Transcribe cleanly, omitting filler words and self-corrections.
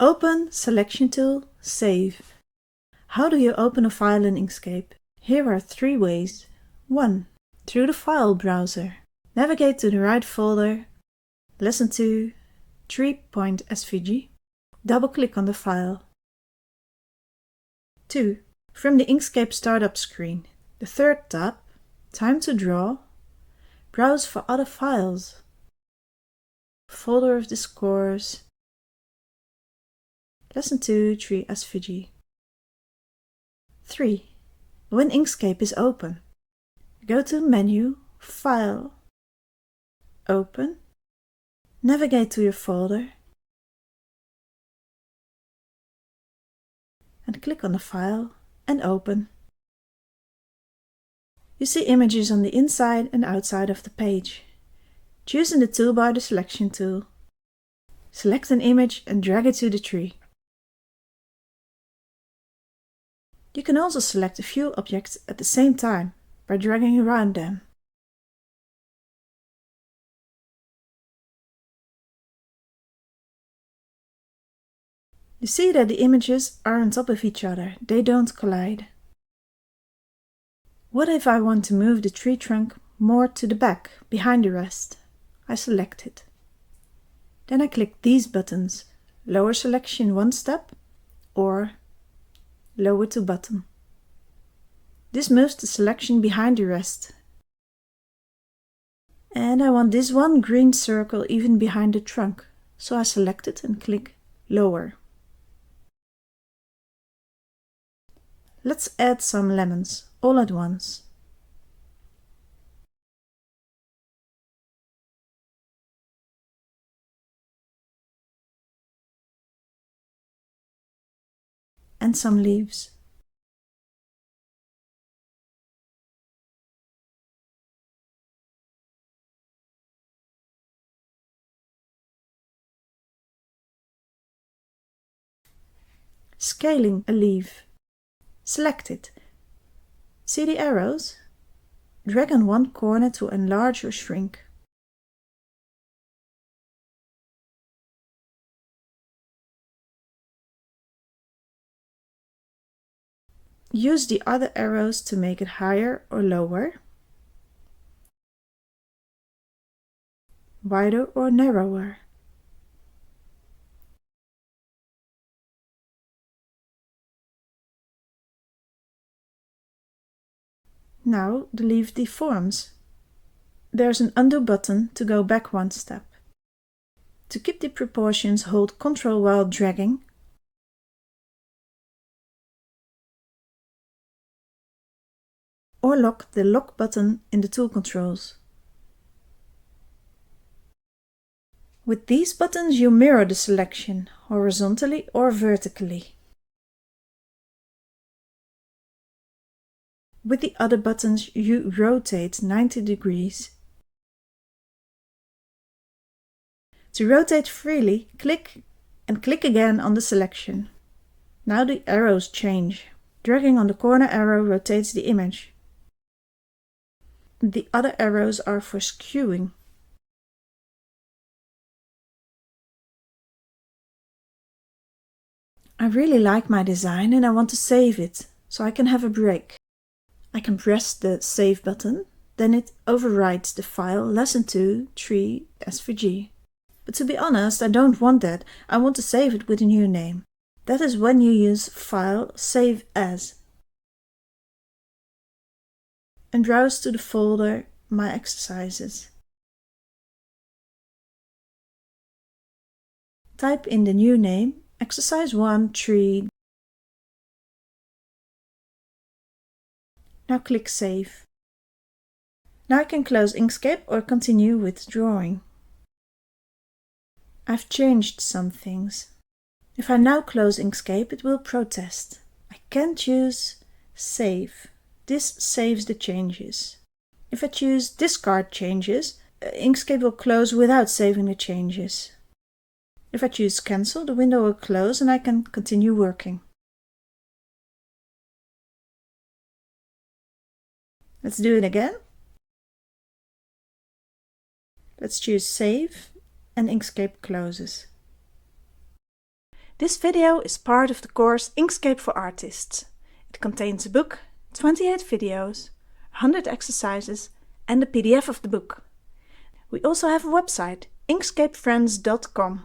Open, Selection tool, Save. How do you open a file in Inkscape? Here are 3 ways. 1. Through the file browser. Navigate to the right folder, listen to Tree.SVG. Double-click on the file. 2. From the Inkscape startup screen. The 3rd tab, Time to Draw. Browse for other files. Folder of this course. Lesson 2, Tree.SVG. 3. When Inkscape is open, go to Menu, File, Open, navigate to your folder, and click on the file and open. You see images on the inside and outside of the page. Choose in the toolbar the Selection tool. Select an image and drag it to the tree. You can also select a few objects at the same time by dragging around them. You see that the images are on top of each other, they don't collide. What if I want to move the tree trunk more to the back, behind the rest? I select it. Then I click these buttons, Lower Selection 1 step or Lower to bottom. This moves the selection behind the rest. And I want this one green circle even behind the trunk, so I select it and click Lower. Let's add some lemons, all at once. And some leaves. Scaling a leaf. Select it. See the arrows? Drag on one corner to enlarge or shrink. Use the other arrows to make it higher or lower, wider or narrower. Now the leaf deforms. There's an undo button to go back 1 step. To keep the proportions, hold Ctrl while dragging, or lock the lock button in the tool controls. With these buttons you mirror the selection, horizontally or vertically. With the other buttons you rotate 90 degrees. To rotate freely, click and click again on the selection. Now the arrows change. Dragging on the corner arrow rotates the image. The other arrows are for skewing. I really like my design and I want to save it, so I can have a break. I can press the Save button, then it overwrites the file Lesson 2 Tree.SVG. But to be honest, I don't want that. I want to save it with a new name. That is when you use File, Save As. And browse to the folder My Exercises. Type in the new name, Exercise 1 Tree. Now click Save. Now I can close Inkscape or continue with drawing. I've changed some things. If I now close Inkscape, it will protest. I can choose Save. This saves the changes. If I choose Discard Changes, Inkscape will close without saving the changes. If I choose Cancel, the window will close and I can continue working. Let's do it again. Let's choose Save and Inkscape closes. This video is part of the course Inkscape for Artists. It contains a book, 28 videos, 100 exercises and a PDF of the book. We also have a website, inkscapefriends.com.